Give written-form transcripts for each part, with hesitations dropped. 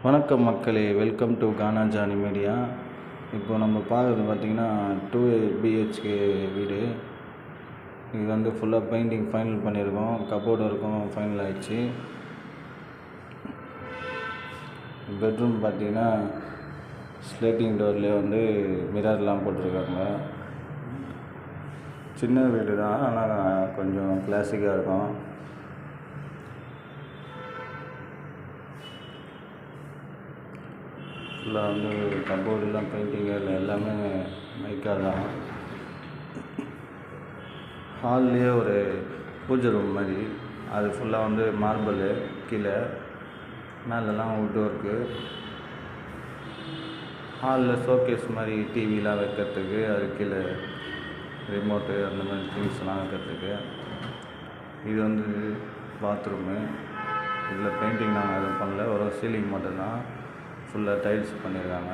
வணக்கம் மக்களே, welcome to Gana Johnny media. இப்போ நம்ம பார்க்குறது பார்த்திங்கன்னா 2 BHK வீடு. இது வந்து ஃபுல்லாக பெயிண்டிங் ஃபைனல் பண்ணியிருக்கோம். கபோர்டு இருக்கும் ஃபைனல் ஆகிடுச்சு. பெட்ரூம் பார்த்திங்கன்னா ஸ்லேட்டிங் டோர்லேயே வந்து மிரர்லாம் போட்டிருக்காங்க. சின்ன வீடு தான், ஆனால் கொஞ்சம் கிளாசிக்காக இருக்கும். ஃபுல்லாக வந்து கபோர்டெலாம் பெயிண்டிங் எல்லாமே மைக்கா தான். ஹால்லேயே ஒரு பூஜை ரூம் மாதிரி, அது ஃபுல்லாக வந்து மார்பிள், கீழே மேலெலாம் வுட் ஒர்க்கு. ஹாலில் ஷோகேஸ் மாதிரி டிவிலாம் வைக்கிறதுக்கு, அது கீழே ரிமோட்டு அந்த மாதிரி திங்ஸ்லாம் வைக்கிறதுக்கு. இது வந்து பாத்ரூமு. இதில் பெயிண்டிங் நாங்கள் எதுவும் பண்ணல, ஒரு சீலிங் மட்டும்தான். ஃபுல்லாக டைல்ஸ் பண்ணியிருக்காங்க.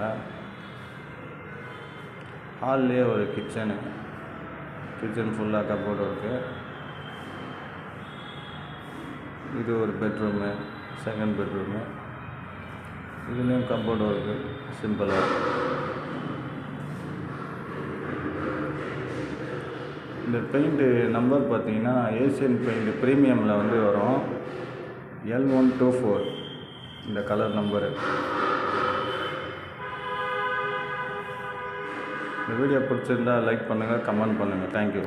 ஹால்லேயே ஒரு கிச்சன் ஃபுல்லாக கபோர்டு இருக்குது. இது ஒரு பெட்ரூமு, செகண்ட் பெட்ரூமு. இதுலேயும் கபோர்டு இருக்குது சிம்பிளாக. இந்த பெயிண்ட்டு நம்பர் பார்த்திங்கன்னா ஏசியன் பெயிண்ட் ப்ரீமியமில் வந்து வரும் L124 இந்த கலர் நம்பரு. இந்த வீடியோ பிடிச்சிருந்தால் லைக் பண்ணுங்கள், கமெண்ட் பண்ணுங்கள். தேங்க்யூ.